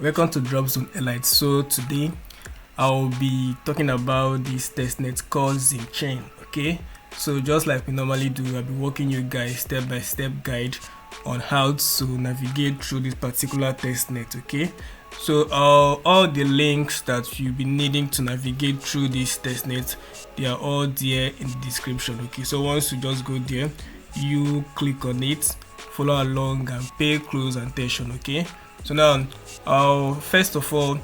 Welcome to Drop Zone Elite. So today I'll be talking about this testnet called Zenchain. Okay, so just like we normally do, I'll be walking you guys step by step guide on how to navigate through this particular testnet. Okay, so all the links that you'll be needing to navigate through this testnet, they are all there in the description. Okay, so once you just go there, you click on it, follow along and pay close attention. Okay, so now first of all,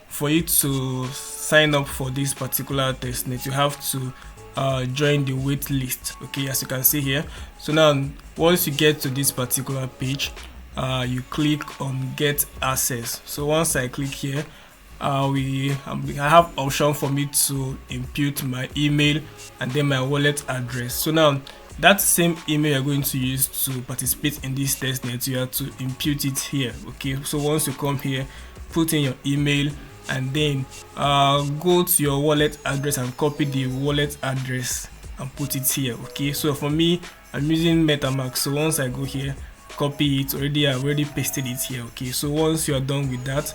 for you to sign up for this particular testnet, you have to join the waitlist. Okay, as you can see here. So now once you get to this particular page, you click on get access. So once I click here, I have option for me to input my email and then my wallet address. So now that same email you're going to use to participate in this testnet, you have to input it here. Okay, so once you come here, put in your email and then go to your wallet address and copy the wallet address and put it here. Okay, so for me, I'm using MetaMask, so once I go here, copy it, I already pasted it here. Okay, so once you are done with that,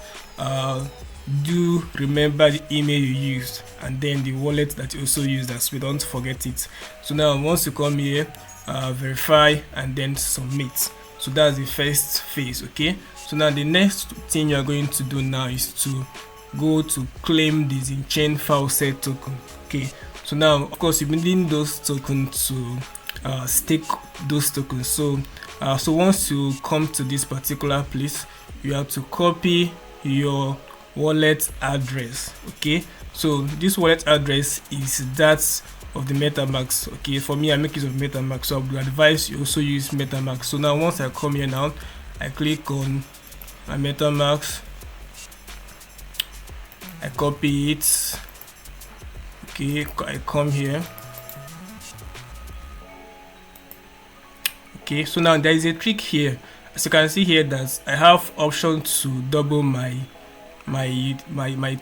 do remember the email you used and then the wallet that you also used, as we don't forget it. So now once you come here, verify and then submit. So that's the first phase. Okay, so now the next thing you're going to do now is to go to claim the Zenchain Faucet token. Okay, so now of course you've been needing those tokens to stake those tokens. So once you come to this particular place, you have to copy your wallet address. Okay, so this wallet address is that of the MetaMask. Okay, for me, I make use of MetaMask, so I would advise you also use MetaMask. So now once I come here, now I click on my MetaMask, I copy it. Okay, I come here. Okay, so now there is a trick here. As you can see here, that I have option to double my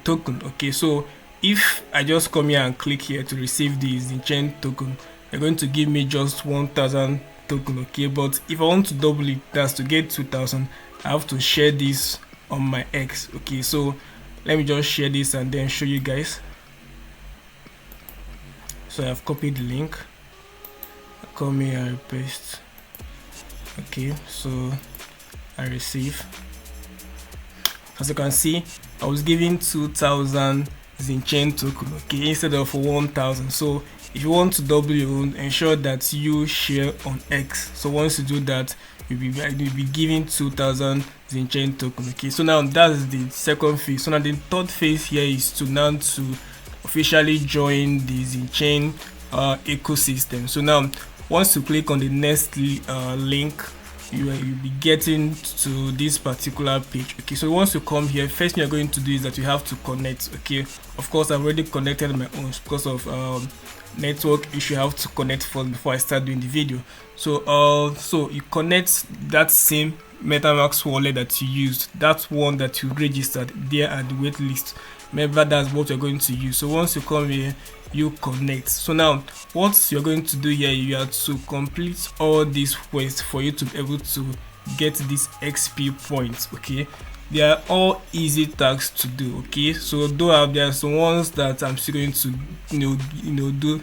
token. Okay, so if I just come here and click here to receive the Zenchain token, they're going to give me just 1000 token. Okay, but if I want to double it, that's to get 2000, I have to share this on my X. Okay, so let me just share this and then show you guys. So I've copied the link, I come here and paste. Okay, so I receive. As you can see, I was given 2000 Zenchain token, okay, instead of 1000. So if you want to double your own, ensure that you share on X. So once you do that, you'll be given 2000 Zenchain token. Okay, so now that's the second phase. So now the third phase here is to officially join the Zenchain ecosystem. So now once you click on the next link, you'll be getting to this particular page. Okay, so once you come here, first thing you're going to do is that you have to connect. Okay, of course I've already connected my own because of network issue. I have to connect first before I start doing the video. So you connect that same MetaMask wallet that you used, that one that you registered there at the waitlist. Remember, that's what you're going to use. So once you come here, you connect. So now what you're going to do here, you have to complete all these quests for you to be able to get these XP points. Okay, they are all easy tasks to do. Okay, so though there are some ones that I'm still going to do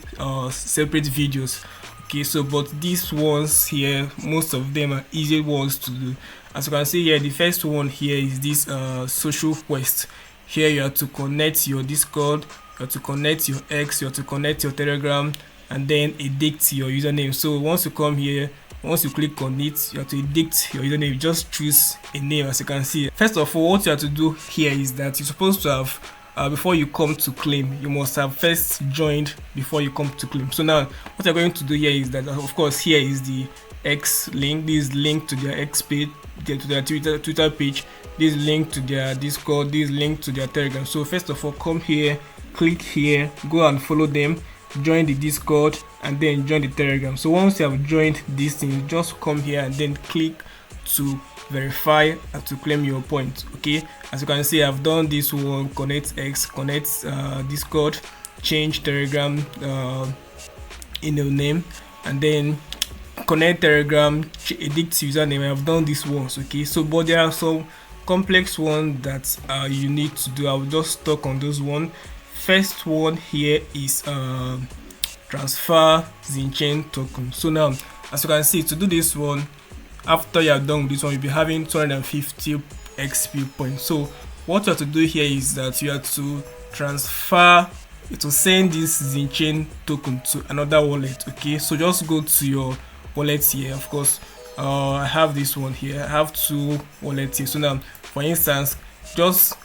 separate videos. Okay, so but these ones here, most of them are easy ones to do. As you can see here, the first one here is this social quest. Here you have to connect your Discord, you have to connect your X, you have to connect your Telegram, and then edit your username. So once you come here, once you click on it, you have to edit your username. You just choose a name. As you can see, first of all, what you have to do here is that you're supposed to have before you come to claim, you must have first joined before you come to claim. So now what you're going to do here is that, of course, here is the X link. This link to their X page, to their Twitter page. This link to their Discord. This link to their Telegram. So first of all, come here, click here, go and follow them, join the Discord, and then join the Telegram. So once you have joined this thing, just come here and then click to verify and to claim your points. Okay, as you can see, I've done this one: connect X, connect Discord, change Telegram email name, and then connect Telegram, edit username. I've done this once. Okay, so but there are some complex one that you need to do. I'll just talk on those one. First one here is transfer Zenchain token. So now, as you can see, to do this one, after you are done with this one, you'll be having 250 XP points. So what you have to do here is that you have to transfer, to send this Zenchain token to another wallet. Okay, so just go to your wallet here. Of course, I have this one here. I have two wallets here. So now, for instance, just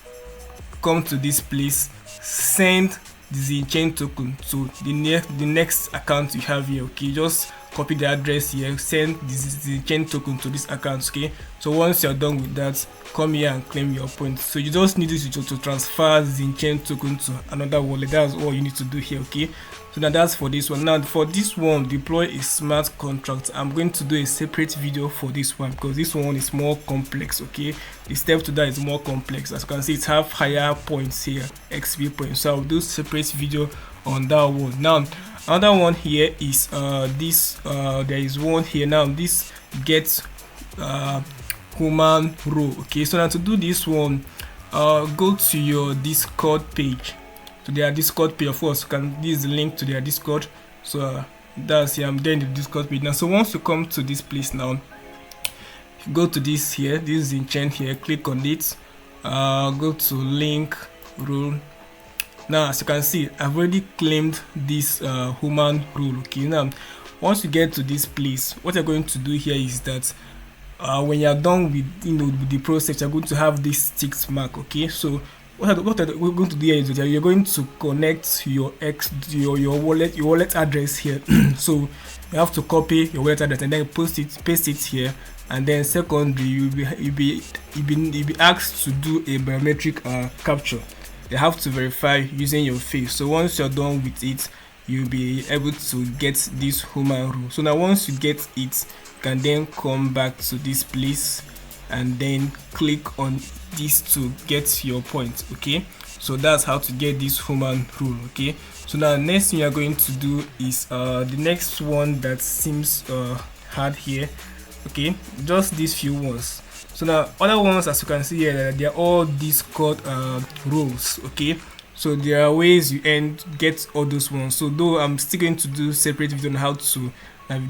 come to this place, send the Zenchain token to the next account you have here. Okay, just copy the address here, send the Zenchain token to this account. Okay, so once you're done with that, come here and claim your points. So you just need this to transfer Zenchain token to another wallet. That's all you need to do here. Okay, so now that's for this one. Now for this one, deploy a smart contract. I'm going to do a separate video for this one because this one is more complex. Okay, the step to that is more complex. As you can see, it have higher points here, XP points. So I'll do separate video on that one. Now another one here is this there is one here. Now this gets human row. Okay, so now to do this one, go to your Discord page, to their Discord page. Of course, this is the link to their Discord. So that's here. I'm there in the Discord page now. So once you come to this place now, go to this here, this Zenchain here, click on it, go to link rule. Now as you can see, I've already claimed this human rule. Okay, now once you get to this place, what you're going to do here is that when you're done with with the process, you're going to have this tick mark. Okay, so what we're going to do here is that you're going to connect your wallet address here. So you have to copy your wallet address and then paste it here. And then secondly, you'll be asked to do a biometric capture. They have to verify using your face. So once you're done with it, you'll be able to get this human rule. So now once you get it, you can then come back to this place and then click on this to get your point. Okay, so that's how to get this human rule. Okay, so now next thing you're going to do is the next one that seems hard here. Okay, just these few ones. So now other ones, as you can see here, they are all Discord rules. Okay, so there are ways you get all those ones. So though I'm still going to do separate video on how to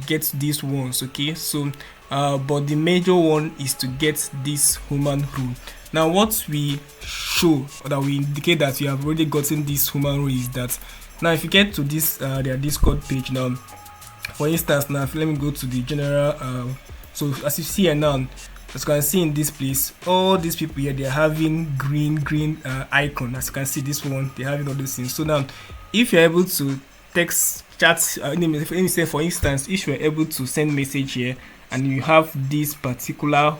get these ones. Okay, so but the major one is to get this human rule. Now what we show, or that we indicate that you have already gotten this human rule, is that now if you get to this their Discord page now, for instance, now let me go to the general so as you see here now, as you can see in this place, all these people here, they're having green icon. As you can see, this one, they're having all those things. So now if you're able to text chat, for instance, if you're able to send message here and you have this particular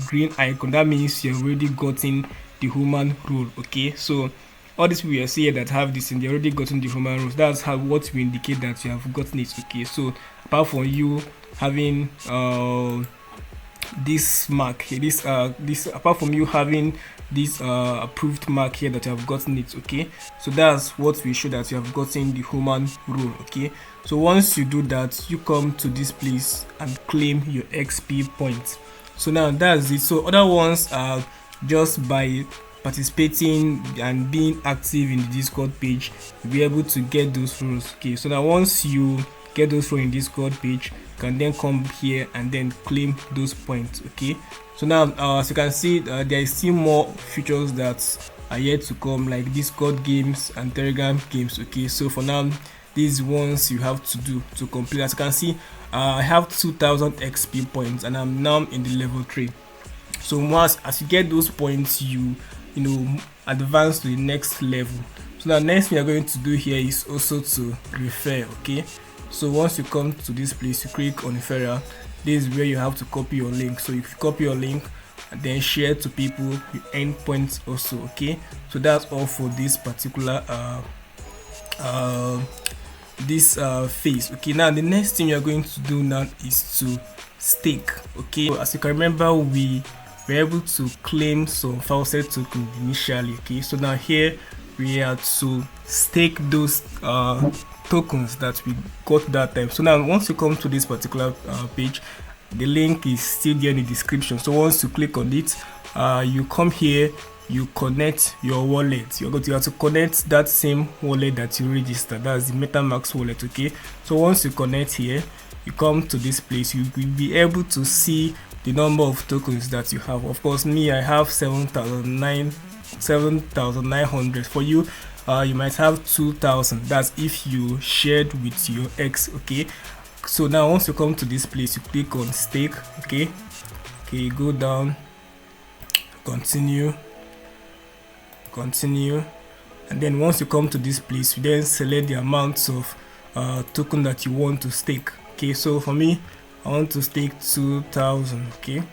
green icon, that means you've already gotten the human rule. Okay, so all these people you see here that have this, and they already gotten the human rules. That's how what we indicate that you have gotten it. Okay, so apart from you having this mark here, this apart from you having this approved mark here that you have gotten it. Okay, so that's what we show that you have gotten the human rule. Okay, so once you do that, you come to this place and claim your XP points. So now that's it. So other ones are just by participating and being active in the Discord page, you'll be able to get those rules. Okay, so now once you get those from the Discord page, you can then come here and then claim those points. Okay, so now as you can see, there is still more features that are yet to come, like Discord games and Telegram games. Okay, so for now, these ones you have to do to complete. As you can see, I have 2000 XP points and I'm now in the level 3. So once as you get those points, you advance to the next level. So now next thing you're going to do here is also to refer. Okay, so once you come to this place, you click on referral. This is where you have to copy your link. So if you copy your link and then share to people, you earn points also. Okay, so that's all for this particular phase. Okay, now the next thing you're going to do now is to stake. Okay, so as you can remember, we were able to claim some Faucet token initially. Okay, so now here we have to stake those tokens that we got that time. So now once you come to this particular page, the link is still there in the description. So once you click on it, you come here, you connect your wallet. You have to connect that same wallet that you registered, that's the MetaMask wallet. Okay, so once you connect here, you come to this place, you will be able to see the number of tokens that you have. Of course, me, I have 7,900. For you, you might have 2,000. That's if you shared with your ex. Okay, so now once you come to this place, you click on stake. Okay, you go down, continue, and then once you come to this place, you then select the amounts of token that you want to stake. Okay, so for me, I want to stake 2,000. Okay,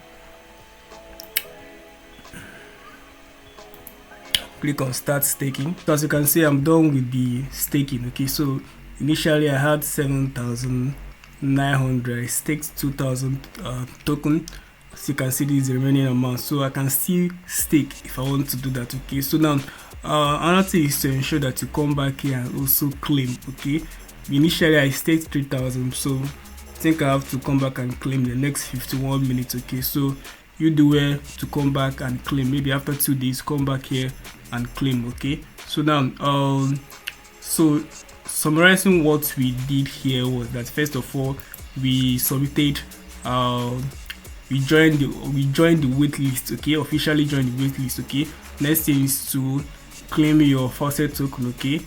click on start staking. So as you can see, I'm done with the staking. Okay, so initially I had 7,900. I staked 2,000 token. As you can see, this is the remaining amount, so I can still stake if I want to do that. Okay, so now another thing is to ensure that you come back here and also claim. Okay, initially I staked 3,000, so I think I have to come back and claim the next 51 minutes. Okay, so you do well to come back and claim. Maybe after 2 days, come back here and claim. Okay, so now so summarizing what we did here was that first of all, we submitted we joined the waitlist. Okay, officially joined the waitlist. Okay, next thing is to claim your Faucet token. Okay,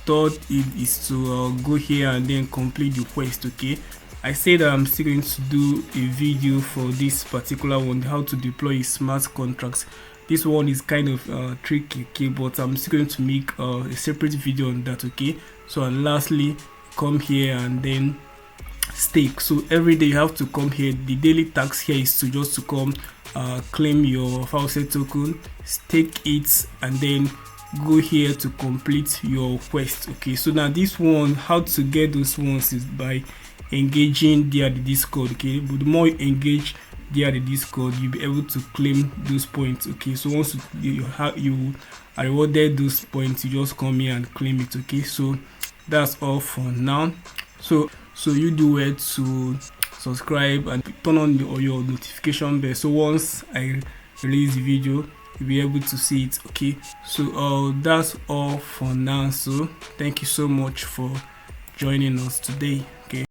third is to go here and then complete the quest. Okay, I said I'm still going to do a video for this particular one, how to deploy smart contracts. This one is kind of tricky. Okay, but I'm still going to make a separate video on that. Okay, so and lastly, come here and then stake. So every day you have to come here. The daily task here is to just to come claim your Faucet token, stake it, and then go here to complete your quest. Okay, so now this one, how to get those ones is by engaging via the Discord. Okay, but the more you engage via the Discord, you'll be able to claim those points. Okay, so once you are rewarded those points, you just come here and claim it. Okay, so that's all for now. So you do well to subscribe and turn on your notification bell, so once I release the video, you'll be able to see it. Okay, so that's all for now. So thank you so much for joining us today. Okay.